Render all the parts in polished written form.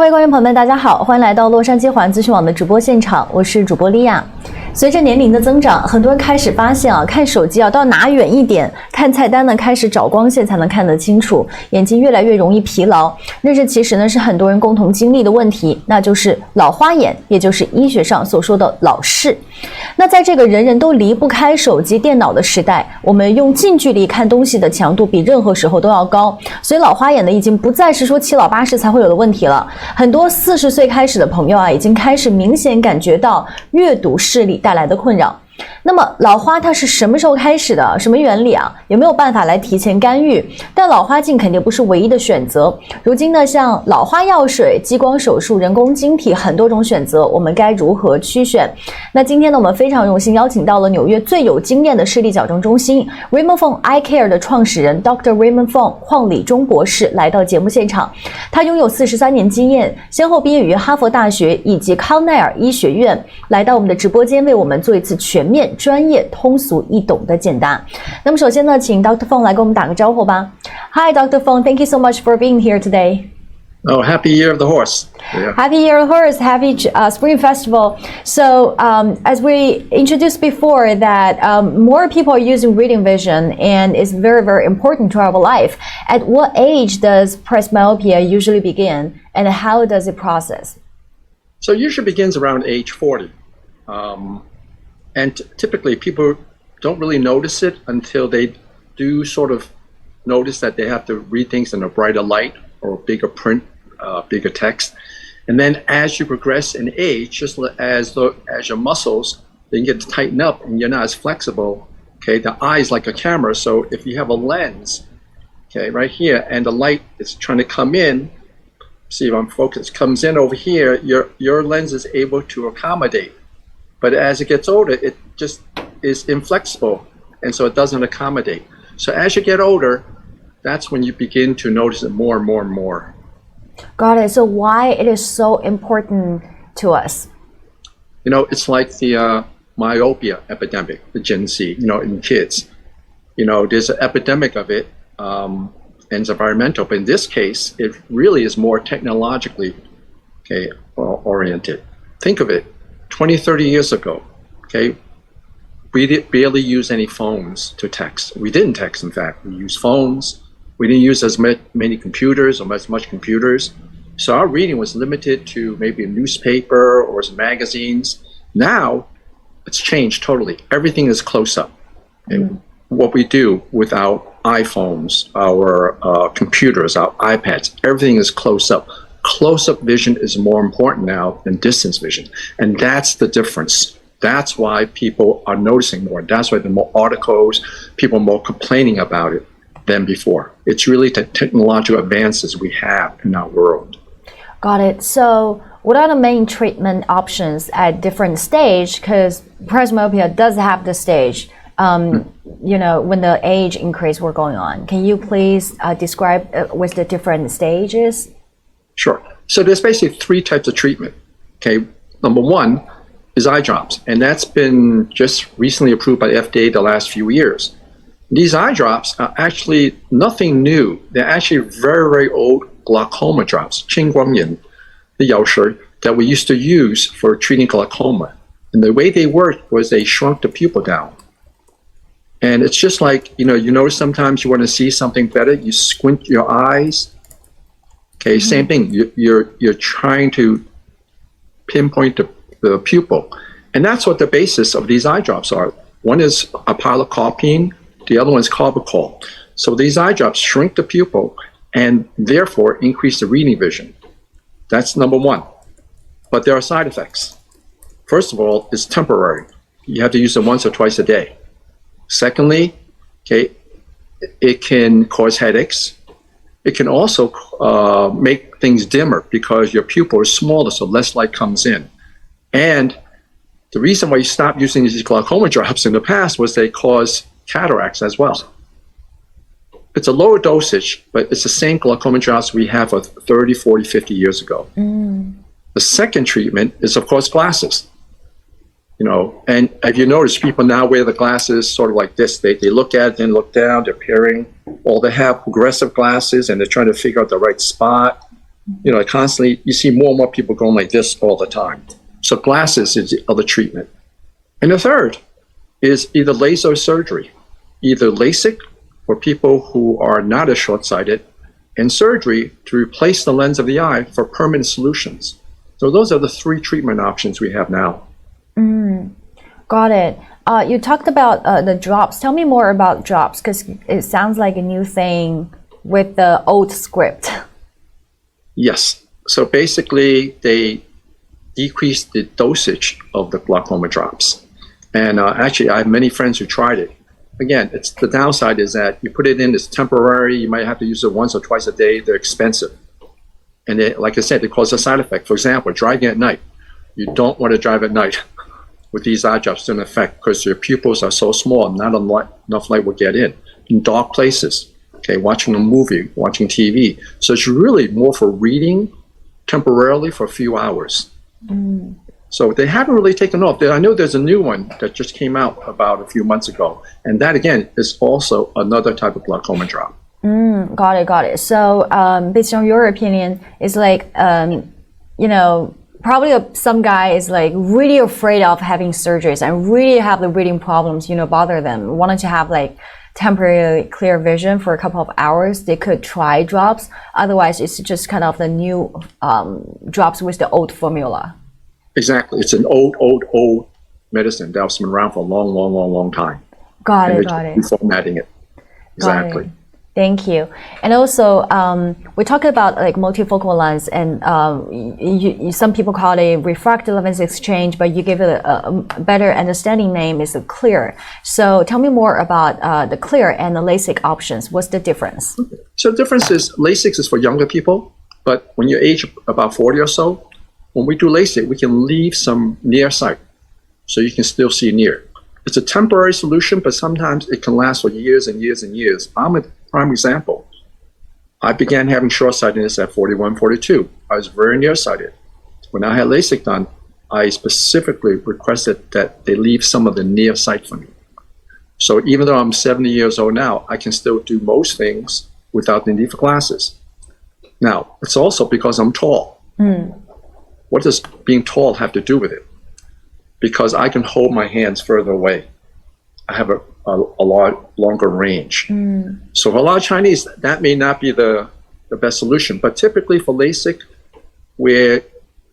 位观众朋友们，大家好，欢迎来到洛杉矶华人资讯网的直播现场，我是主播莉亚。随着年龄的增长，很多人开始发现看手机都要拿远一点，看菜单呢开始找光线才能看得清楚，眼睛越来越容易疲劳。那这其实呢是很多人共同经历的问题，那就是老花眼，也就是医学上所说的老视。那在这个人人都离不开手机、电脑的时代，我们用近距离看东西的强度比任何时候都要高，所以老花眼呢已经不再是说七老八十才会有的问题了。很多40岁开始的朋友已经开始明显感觉到阅读视力带来的困扰。那么老花它是什么时候开始的？什么原理啊？有没有办法来提前干预？但老花镜肯定不是唯一的选择。如今呢，像老花药水、激光手术、人工晶体，很多种选择，我们该如何区选？那今天呢，我们非常荣幸邀请到了纽约最有经验的视力矫正中心 Raymond Fong Eye Care 的创始人 Dr. Raymond Fong 邝理中博士来到节目现场。他拥有43年经验，先后毕业于哈佛大学以及康奈尔医学院，来到我们的直播间为我们做一次全面、专业、通俗易懂的简答。那么首先呢，请 Dr. Fong 来跟我们打个招呼吧。Hi, Dr. Fong. Thank you so much for being here today. Oh, happy year of the horse. Yeah. Happy year of the horse. Happy Spring Festival. So, as we introduced before, that more people are using reading vision, and it's very, very important to our life. At what age does presbyopia usually begin, and how does it process? So it usually begins around age 40. And typically people don't really notice it until they do sort of notice that they have to read things in a brighter light or bigger print, bigger text. And then as you progress in age, just as your muscles, they get to tighten up and you're not as flexible. Okay, the eye is like a camera. So if you have a lens, okay, right here, and the light is trying to come in, see if I'm focused, comes in over here, your lens is able to accommodate. But as it gets older, it just is inflexible, and so it doesn't accommodate. So as you get older, that's when you begin to notice it more and more and more. Got it. So why it is so important to us? You know, it's like the myopia epidemic, the Gen Z, in kids. There's an epidemic of it, and it's environmental. But in this case, it really is more technologically oriented. Think of it. 20, 30 years ago, we didn't barely use any phones to text. We didn't text, in fact. We used phones. We didn't use as many computers or as much computers. So our reading was limited to maybe a newspaper or some magazines. Now, it's changed totally. Everything is close up. What we do with our iPhones, our computers, our iPads, everything is close up. Close-up vision is more important now than distance vision. And that's the difference. That's why people are noticing more. That's why there are more articles, people are more complaining about it than before. It's really the technological advances we have in our world. Got it. So what are the main treatment options at different stage? Because presbyopia does have the stage, when the age increase we're going on. Can you please describe with the different stages? Sure. So there's basically three types of treatment. Number one is eye drops, and that's been just recently approved by the FDA the last few years. These eye drops are actually nothing new. They're actually very, very old glaucoma drops, 青光眼, the 药水 that we used to use for treating glaucoma. And the way they worked was they shrunk the pupil down. And it's just like, you notice sometimes you want to see something better, you squint your eyes. Same thing. You're trying to pinpoint the pupil, and that's what the basis of these eye drops are. One is pilocarpine, the other one is carbachol. So these eye drops shrink the pupil and therefore increase the reading vision. That's number one. But there are side effects. First of all, it's temporary. You have to use it once or twice a day. Secondly, it can cause headaches. It can also make things dimmer because your pupil is smaller, so less light comes in. And the reason why you stopped using these glaucoma drops in the past was they cause cataracts as well. It's a lower dosage, but it's the same glaucoma drops we have 30, 40, 50 years ago. The second treatment is, of course, glasses. And if you notice, people now wear the glasses sort of like this. They look at it, then look down, they're peering. Or they have progressive glasses and they're trying to figure out the right spot. Constantly, you see more and more people going like this all the time. So glasses is the other treatment. And the third is either laser surgery, either LASIK for people who are not as short-sighted, and surgery to replace the lens of the eye for permanent solutions. So those are the three treatment options we have now. Got it. You talked about the drops. Tell me more about drops, because it sounds like a new thing with the old script. Yes. So basically, they decreased the dosage of the glaucoma drops. And actually, I have many friends who tried it. Again, the downside is that you put it in, it's temporary. You might have to use it once or twice a day. They're expensive. And like I said, they cause a side effect. For example, driving at night. You don't want to drive at night with these eye drops in effect because your pupils are so small, not enough light will get in dark places. Okay, watching a movie, watching TV. So it's really more for reading temporarily for a few hours. So they haven't really taken off. I know there's a new one that just came out about a few months ago. And that, again, is also another type of glaucoma drop. Got it. So based on your opinion, it's like, probably some guy is like really afraid of having surgeries and really have the reading problems, bother them, wanted to have like temporary clear vision for a couple of hours. They could try drops. Otherwise, it's just kind of the new drops with the old formula. Exactly. It's an old medicine that's been around for a long time. Got it. Reformatting it. Exactly. Got it. Thank you. And also, we talked about like multifocal lens, and some people call it a refractive lens exchange, but you give it a better understanding name is a clear. So tell me more about the clear and the LASIK options. What's the difference? So the difference is LASIK is for younger people, but when you age about 40 or so, when we do LASIK, we can leave some near sight, so you can still see near. It's a temporary solution, but sometimes it can last for years and years and years. I'm a prime example. I began having short-sightedness at 41, 42. I was very nearsighted. When I had LASIK done, I specifically requested that they leave some of the near sight for me. So even though I'm 70 years old now, I can still do most things without the need for glasses. Now, it's also because I'm tall. What does being tall have to do with it? Because I can hold my hands further away. I have a lot longer range. So for a lot of Chinese, that may not be the best solution. But typically for LASIK, where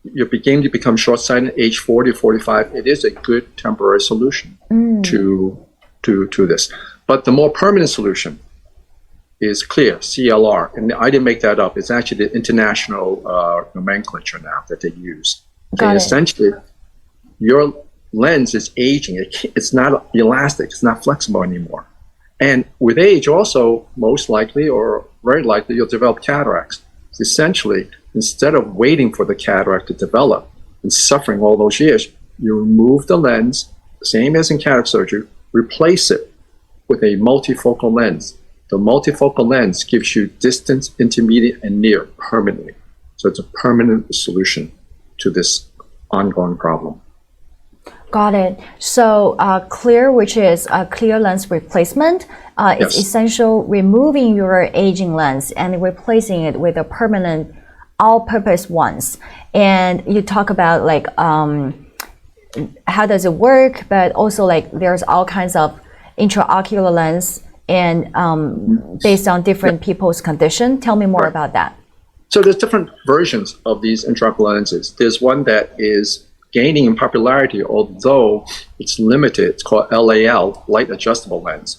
you're beginning to become short-sighted at age 40 or 45, it is a good temporary solution to this. But the more permanent solution is clear, CLR. And I didn't make that up. It's actually the international nomenclature now that they use. And essentially, your lens is aging. It's not elastic. It's not flexible anymore. And with age also, most likely or very likely, you'll develop cataracts. Essentially, instead of waiting for the cataract to develop and suffering all those years, you remove the lens, same as in cataract surgery, replace it with a multifocal lens. The multifocal lens gives you distance, intermediate, and near permanently. So it's a permanent solution to this ongoing problem. Got it. So clear, which is a clear lens replacement, is essential removing your aging lens and replacing it with a permanent all-purpose ones. And you talk about like how does it work, but also like there's all kinds of intraocular lens and based on different people's condition. Tell me more about that. So there's different versions of these intraocular lenses. There's one that is gaining in popularity, although it's limited. It's called LAL, light adjustable lens.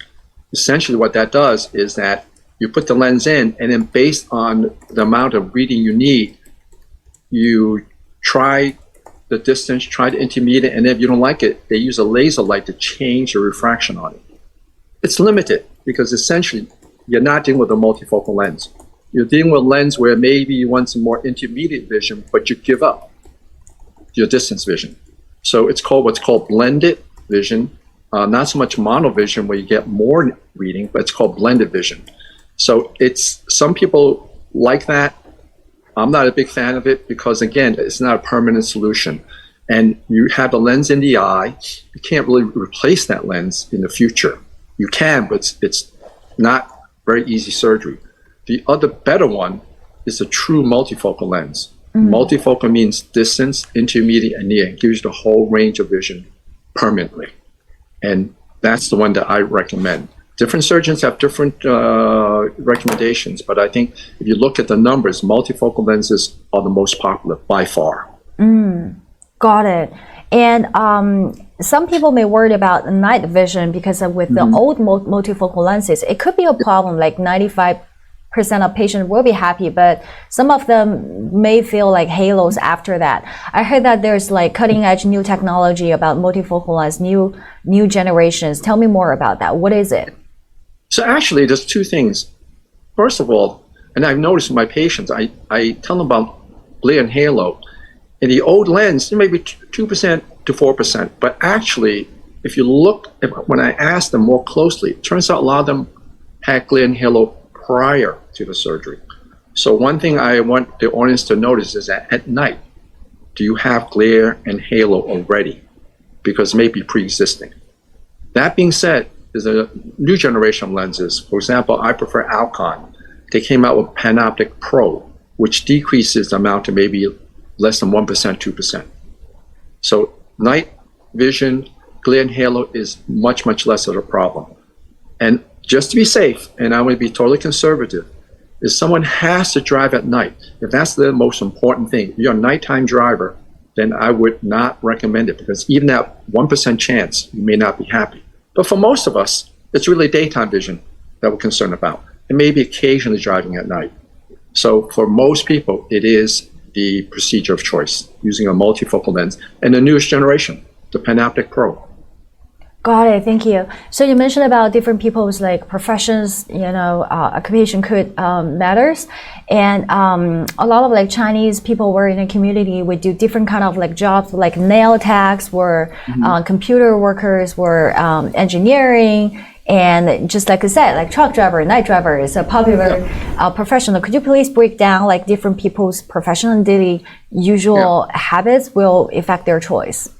Essentially what that does is that you put the lens in, and then based on the amount of reading you need, you try the distance, try the intermediate, and if you don't like it, they use a laser light to change the refraction on it. It's limited because essentially you're not dealing with a multifocal lens. You're dealing with a lens where maybe you want some more intermediate vision, but you give up your distance vision. So it's called what's called blended vision, not so much monovision where you get more reading, but it's called blended vision. So some people like that. I'm not a big fan of it because, again, it's not a permanent solution. And you have the lens in the eye. You can't really replace that lens in the future. You can, but it's not very easy surgery. The other better one is a true multifocal lens. Multifocal means distance, intermediate, and near. It gives you the whole range of vision permanently. And that's the one that I recommend. Different surgeons have different recommendations, but I think if you look at the numbers, multifocal lenses are the most popular by far. Got it. And some people may worry about night vision because with the old multifocal lenses, it could be a problem. Like 95% of patients will be happy, but some of them may feel like halos after that. I heard that there's like cutting edge new technology about multifocal lens, new generations. Tell me more about that. What is it? So actually, there's two things. First of all, and I've noticed in my patients, I tell them about glare and halo. In the old lens, it may be 2% to 4%, but actually, if you look, when I ask them more closely, it turns out a lot of them had glare and halo prior to the surgery. So one thing I want the audience to notice is that at night, do you have glare and halo already? Because it may be pre-existing. That being said, there's a new generation of lenses. For example, I prefer Alcon. They came out with Panoptic Pro, which decreases the amount to maybe less than 1%, 2%. So night vision, glare and halo is much, much less of a problem. And just to be safe, and I'm going to be totally conservative, is someone has to drive at night. If that's the most important thing, if you're a nighttime driver, then I would not recommend it, because even that 1% chance, you may not be happy. But for most of us, it's really daytime vision that we're concerned about, and maybe occasionally driving at night. So for most people, it is the procedure of choice, using a multifocal lens, and the newest generation, the Panoptic Pro. Got it. Thank you. So you mentioned about different people's like professions, occupation could matters, and a lot of like Chinese people were in a community would do different kind of like jobs, like nail techs, were computer workers, were engineering, and just like I said, like truck driver, night driver is a popular profession. Could you please break down like different people's professional and daily usual habits will affect their choice?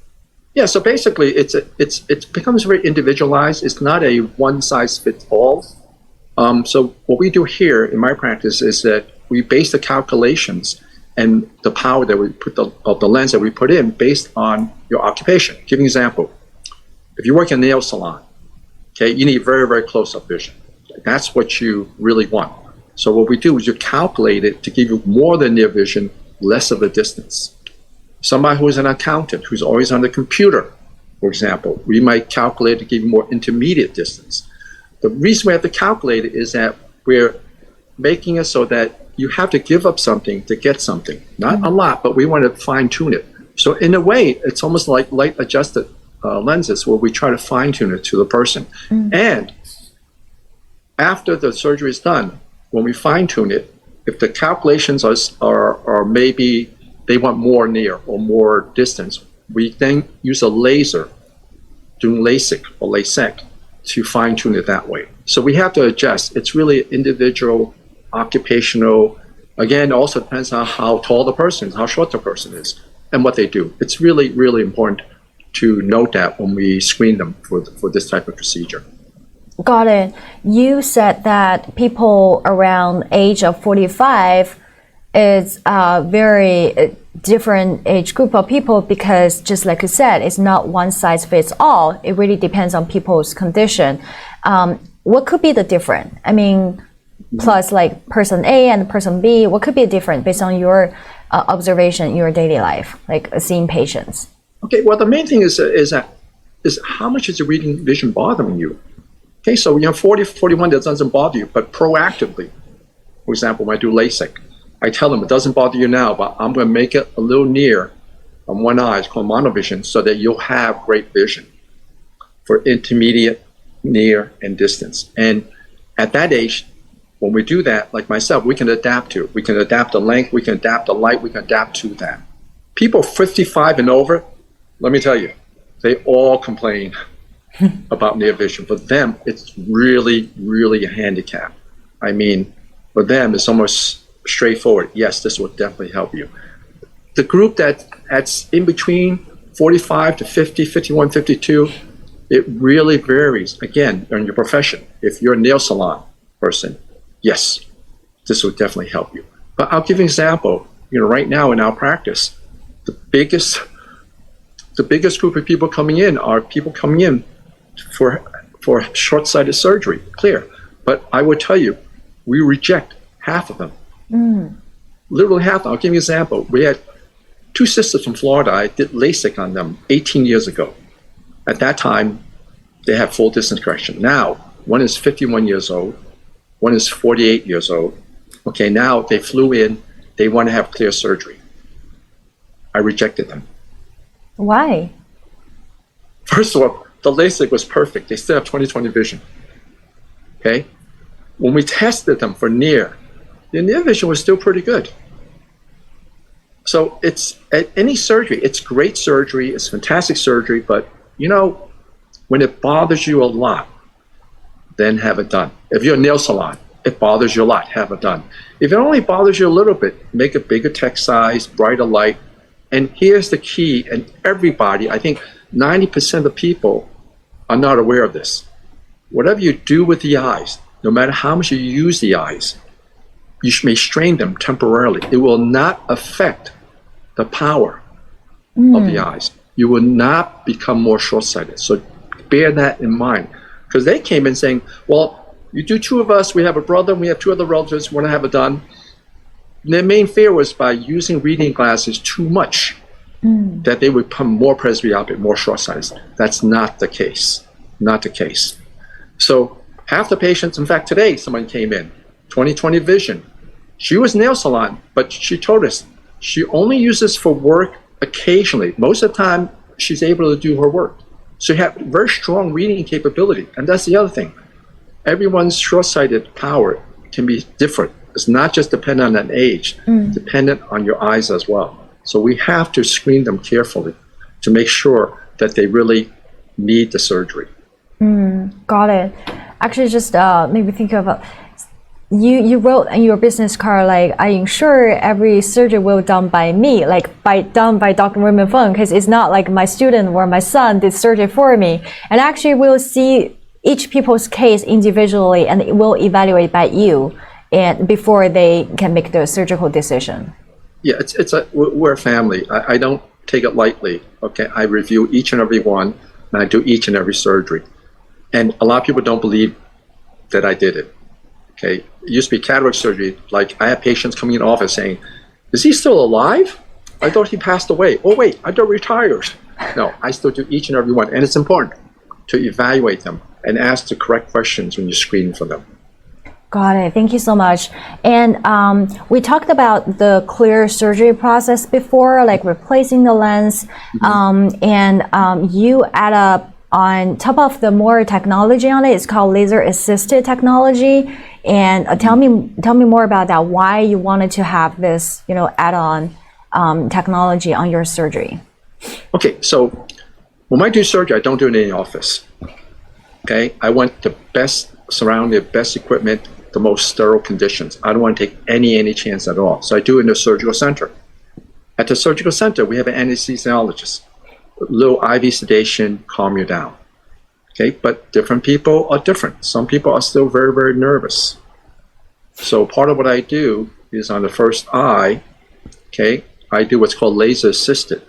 Yeah, so basically it becomes very individualized. It's not a one size fits all. So what we do here in my practice is that we base the calculations and the power that we put of the lens that we put in based on your occupation. Give an example. If you work in a nail salon, okay, you need very, very close-up vision. That's what you really want. So what we do is you calculate it to give you more than near vision, less of a distance. Somebody who is an accountant, who's always on the computer, for example, we might calculate to give you more intermediate distance. The reason we have to calculate it is that we're making it so that you have to give up something to get something. Not a lot, but we want to fine-tune it. So in a way, it's almost like light-adjusted lenses where we try to fine-tune it to the person. And after the surgery is done, when we fine-tune it, if the calculations are maybe they want more near or more distance, we then use a laser, doing LASIK or LASIK, to fine-tune it that way. So we have to adjust. It's really individual, occupational. Again, it also depends on how tall the person is, how short the person is, and what they do. It's really, really important to note that when we screen them for this type of procedure. Got it. You said that people around age of 45 is a very different age group of people, because just like you said, it's not one size fits all. It really depends on people's condition. What could be the difference? I mean, plus like person A and person B, what could be different based on your observation in your daily life, like seeing patients? Okay, well, the main thing is how much is the reading vision bothering you? Okay, so 40, 41, that doesn't bother you, but proactively, for example, when I do LASIK, I tell them it doesn't bother you now, but I'm going to make it a little near on one eye. It's called monovision, so that you'll have great vision for intermediate, near, and distance. And at that age, when we do that, like myself, we can adapt to it. We can adapt the length, we can adapt the light, we can adapt to that. People 55 and over, let me tell you, they all complain about near vision. For them, it's really, really a handicap. I mean, for them, it's almost straightforward. Yes, this will definitely help you. The group that's in between 45 to 50, 51, 52, it really varies. Again, in your profession, if you're a nail salon person, yes, this will definitely help you. But I'll give you an example. Right now in our practice, the biggest group of people coming in are people coming in for short-sighted surgery, clear. But I would tell you, we reject half of them. Literally half of them. I'll give you an example. We had 2 sisters from Florida. I did LASIK on them 18 years ago. At that time, they have full distance correction. Now, one is 51 years old, one is 48 years old. Okay, now they flew in, they want to have clear surgery. I rejected them. Why? First of all, the LASIK was perfect. They still have 20/20 vision. Okay? When we tested them for near, the near vision was still pretty good. So it's any surgery, it's great surgery, it's fantastic surgery, but when it bothers you a lot, then have it done. If you're a nail salon, it bothers you a lot, have it done. If it only bothers you a little bit, make a bigger text size, brighter light. And here's the key, and everybody, I think 90% of the people are not aware of this. Whatever you do with the eyes, no matter how much you use the eyes, you may strain them temporarily. It will not affect the power of the eyes. You will not become more short-sighted. So bear that in mind. Because they came in saying, well, you do 2 of us, we have a brother, and we have 2 other relatives, want to have it done. Their main fear was by using reading glasses too much, that they would become more presbyopic, more short-sighted. That's not the case. Not the case. So half the patients, in fact, today someone came in, 20/20 vision. She was nail salon, but she told us she only uses for work occasionally. Most of the time, she's able to do her work. So you have very strong reading capability. And that's the other thing. Everyone's short-sighted power can be different. It's not just dependent on age, dependent on your eyes as well. So we have to screen them carefully to make sure that they really need the surgery. Got it. Actually, just maybe think about you wrote in your business card, like, I ensure every surgery will done by me, like done by Dr. Raymond Fong, because it's not like my student or my son did surgery for me. And actually we'll see each people's case individually, and it will evaluate by you and before they can make the surgical decision. Yeah, we're a family. I don't take it lightly. Okay, I review each and every one, and I do each and every surgery. And a lot of people don't believe that I did it. Okay, it used to be cataract surgery. Like, I have patients coming in the office saying, is he still alive? I thought he passed away. Oh wait, I thought retired. No, I still do each and every one. And it's important to evaluate them and ask the correct questions when you screen for them. Got it. Thank you so much. And we talked about the clear surgery process before, like replacing the lens. You add up on top of the more technology on it. It's called laser-assisted technology. And tell me more about that. Why you wanted to have this, add-on technology on your surgery? Okay, so when I do surgery, I don't do it in the office. Okay, I want the best surrounded, best equipment, the most sterile conditions. I don't want to take any chance at all. So I do it in the surgical center. At the surgical center, we have an anesthesiologist. A little IV sedation, calm you down. Okay, but different people are different. Some people are still very, very nervous. So part of what I do is on the first eye, okay, I do what's called laser assisted.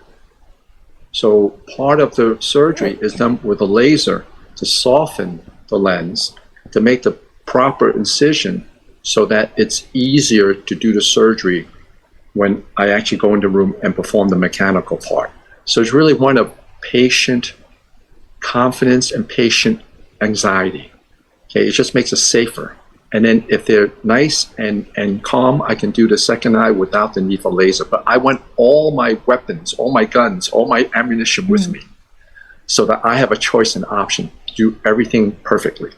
So part of the surgery is done with a laser to soften the lens, to make the proper incision so that it's easier to do the surgery when I actually go in the room and perform the mechanical part. So it's really one of patient confidence and patient anxiety. Okay, it just makes it safer. And then if they're nice and calm, I can do the second eye without the need for laser. But I want all my weapons, all my guns, all my ammunition with me so that I have a choice and option to do everything perfectly.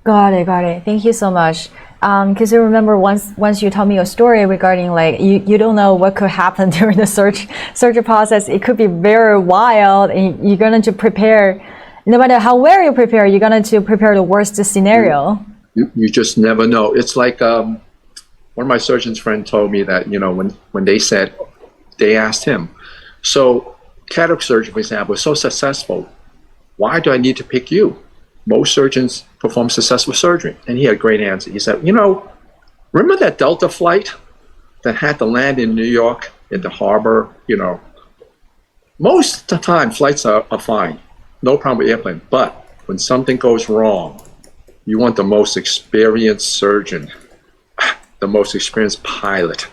Got it. Thank you so much. Because you remember once you told me your story regarding, like, you don't know what could happen during the surgery process. It could be very wild, and you're going to prepare, no matter how well you prepare, you're going to prepare the worst scenario. You just never know. It's like one of my surgeon's friends told me that, when they asked him, so cataract surgery, for example, is so successful, why do I need to pick you? Most surgeons perform successful surgery. And he had a great answer. He said, remember that Delta flight that had to land in New York in the harbor, most of the time flights are fine. No problem with airplane. But when something goes wrong, you want the most experienced surgeon, the most experienced pilot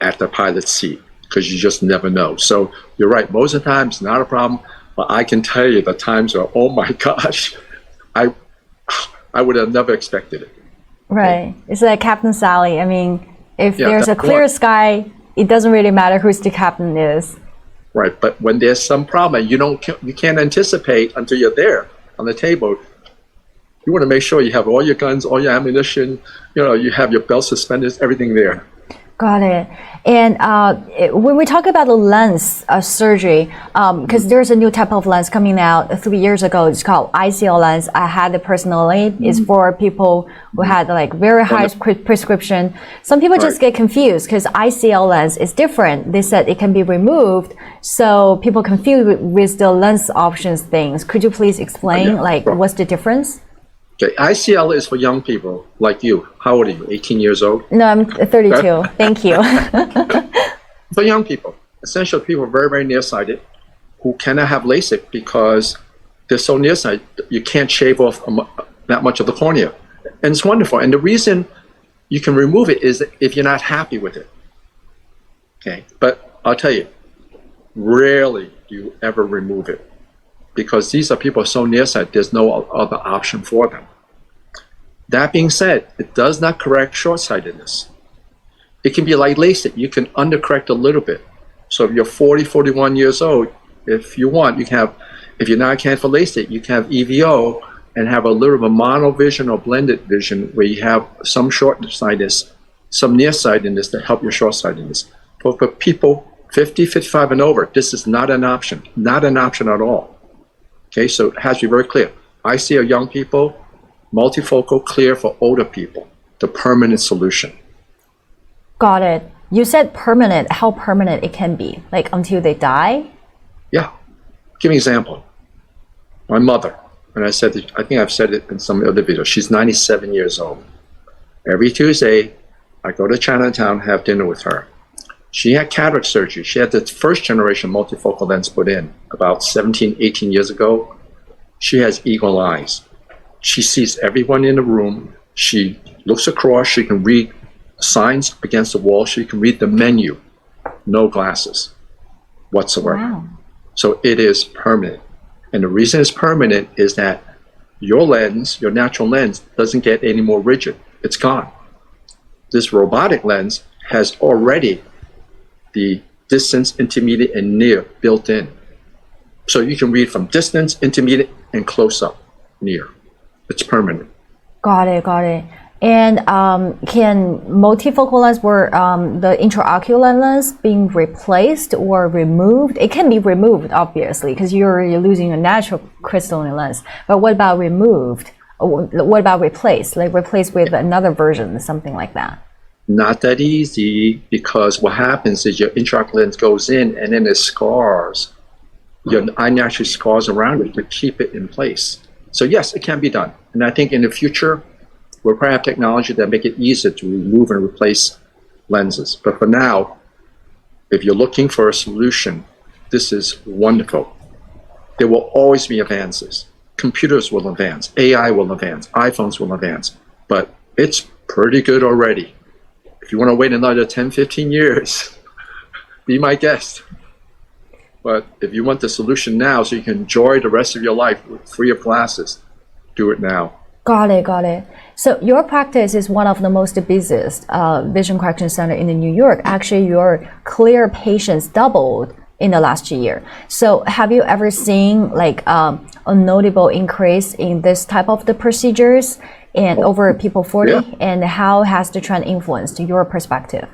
at the pilot's seat, because you just never know. So you're right. Most of the time it's not a problem, but I can tell you the times are, oh my gosh, I would have never expected it. Right. It's like Captain Sally. I mean, if there's a clear one. sky, it doesn't really matter who's the captain is. Right, but when there's some problem, you can't anticipate until you're there on the table. You want to make sure you have all your guns, all your ammunition, you have your belt suspenders, everything there. Got it. And when we talk about the lens surgery, because there's a new type of lens coming out 3 years ago, it's called ICL lens. I had it personally. It's for people who had like very high prescription. Some people just get confused because ICL lens is different. They said it can be removed, so people confused with the lens options things. Could you please explain what's the difference? Okay, ICL is for young people like you. How old are you? 18 years old? No, I'm 32. Thank you. For young people, essentially people very, very nearsighted who cannot have LASIK because they're so nearsighted, you can't shave off that much of the cornea. And it's wonderful. And the reason you can remove it is if you're not happy with it. Okay, but I'll tell you, rarely do you ever remove it, because these are people so nearsighted, there's no other option for them. That being said, it does not correct short-sightedness. It can be like LASIK. You can undercorrect a little bit. So if you're 40, 41 years old, if you want, you can have, if you're not a candidate for LASIK, you can have EVO and have a little bit of monovision or blended vision where you have some short-sightedness, some nearsightedness to help your short-sightedness. But for people 50, 55 and over, this is not an option. Not an option at all. Okay, so it has to be very clear. I see a young people, multifocal, clear for older people, the permanent solution. Got it. You said permanent. How permanent it can be? Like until they die? Yeah. Give me an example. My mother, and I think I've said it in some other videos, she's 97 years old. Every Tuesday, I go to Chinatown, have dinner with her. She had cataract surgery. She had the first generation multifocal lens put in about 17, 18 years ago. She has eagle eyes. She sees everyone in the room. She looks across. She can read signs against the wall. She can read the menu. No glasses whatsoever. Wow. So it is permanent. And the reason it's permanent is that your lens, your natural lens, doesn't get any more rigid. It's gone. This robotic lens has already the distance, intermediate, and near built in. So you can read from distance, intermediate, and close up, near. It's permanent. Got it, got it. And can multifocal lens or the intraocular lens being replaced or removed? It can be removed, obviously, because you're losing a natural crystalline lens. But what about removed? What about replaced? Like replaced with another version, something like that? Not that easy, because what happens is your intraocular lens goes in and then it scars. Your eye naturally scars around it to keep it in place. So yes, it can be done. And I think in the future, we'll probably have technology that make it easier to remove and replace lenses. But for now, if you're looking for a solution, this is wonderful. There will always be advances. Computers will advance, AI will advance, iPhones will advance, but it's pretty good already. If you want to wait another 10, 15 years, be my guest. But if you want the solution now so you can enjoy the rest of your life free of glasses, do it now. Got it, got it. So your practice is one of the most busiest vision correction center in New York. Actually, your clear patients doubled in the last year. So have you ever seen like a notable increase in this type of the procedures and over people 40? Yeah. And how has the trend influenced your perspective?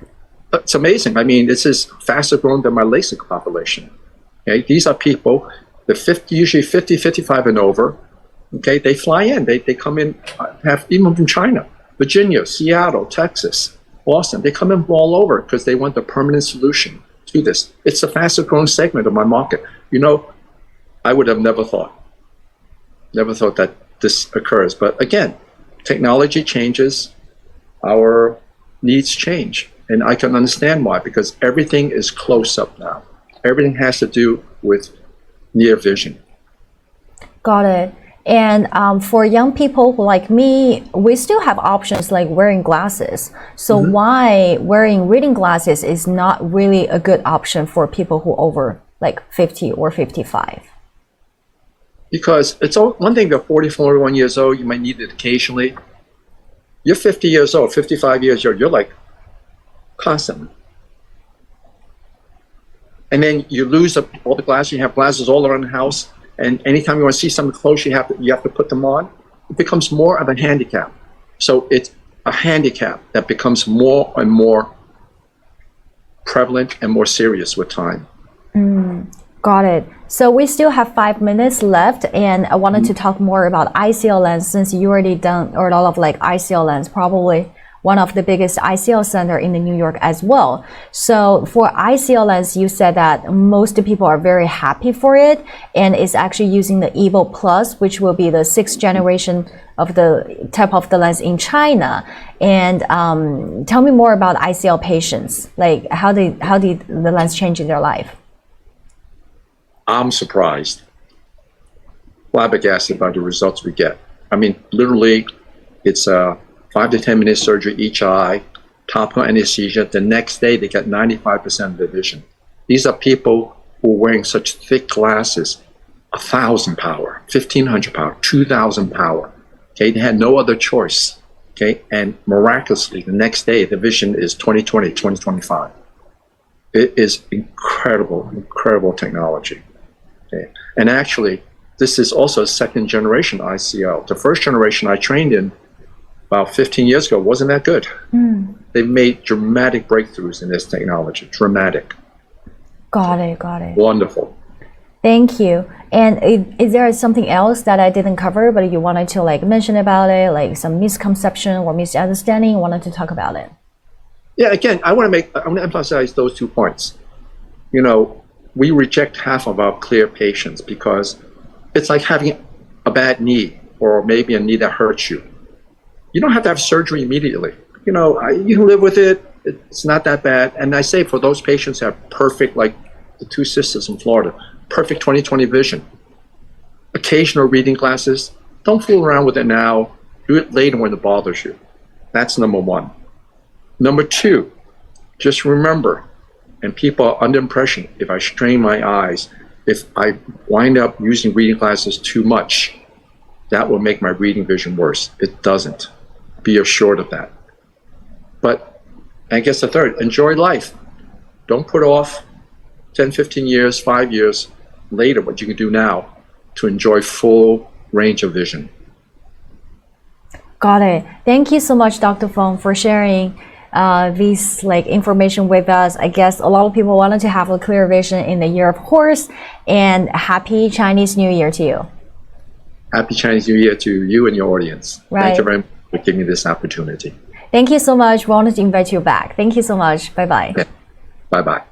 It's amazing. I mean, this is faster growing than my LASIK population. Okay, these are people, usually 50, 55 and over. Okay, they fly in. They come in, even from China, Virginia, Seattle, Texas, Boston. They come in from all over because they want the permanent solution to this. It's the fastest growing segment of my market. You know, I would have never thought that this occurs. But again, technology changes, our needs change. And I can understand why, because everything is close up now. Everything has to do with near vision. Got it. And for young people who like me, we still have options like wearing glasses. So why wearing reading glasses is not really a good option for people who over like 50 or 55? Because it's one thing if you're 40, 41 years old, you might need it occasionally. You're 50 years old, 55 years old, you're like constantly. And then you lose all the glasses. You have glasses all around the house. And anytime you want to see something close, you have to put them on. It becomes more of a handicap. So it's a handicap that becomes more and more prevalent and more serious with time. Got it. So we still have 5 minutes left, and I wanted to talk more about ICL lens, since you already done a lot of like ICL lens, probably one of the biggest ICL center in the New York as well. So for ICL lens, you said that most people are very happy for it, and is actually using the Evo Plus, which will be the 6th generation of the type of the lens in China. And tell me more about ICL patients. Like how did the lens change in their life? I'm surprised, flabbergasted by the results we get. I mean, literally, it's a 5 to 10 minute surgery each eye, topical anesthesia. The next day, they get 95% of their vision. These are people who are wearing such thick glasses, 1,000 power, 1,500 power, 2,000 power. Okay, they had no other choice. Okay, and miraculously, the next day, the vision is 20/20, 20/25. It is incredible, incredible technology. Okay, and actually, this is also a 2nd generation ICL. The 1st generation I trained in about 15 years ago wasn't that good. They've made dramatic breakthroughs in this technology. Dramatic. Got it. Wonderful. Thank you. And is there something else that I didn't cover, but you wanted to like mention about it, like some misconception or misunderstanding, you wanted to talk about it? Yeah, again, I want to emphasize those 2 points. You know, we reject half of our clear patients because it's like having a bad knee or maybe a knee that hurts you. You don't have to have surgery immediately. You know, you can live with it. It's not that bad. And I say for those patients who have perfect, like the 2 sisters in Florida, perfect 20/20 vision, occasional reading glasses, don't fool around with it now. Do it later when it bothers you. That's number 1. Number 2, just remember, and people are under impression, if I strain my eyes, if I wind up using reading glasses too much, that will make my reading vision worse. It doesn't. Be assured of that. But I guess the 3rd, enjoy life. Don't put off 10, 15 years, 5 years later what you can do now to enjoy full range of vision. Got it. Thank you so much, Dr. Fong, for sharing this like information with us. I guess a lot of people wanted to have a clear vision in the year of horse, and happy Chinese New Year to you. Happy Chinese New Year to you and your audience. Right. Thank you very much for giving me this opportunity. Thank you so much. We wanted to invite you back. Thank you so much. Bye-bye. Bye-bye.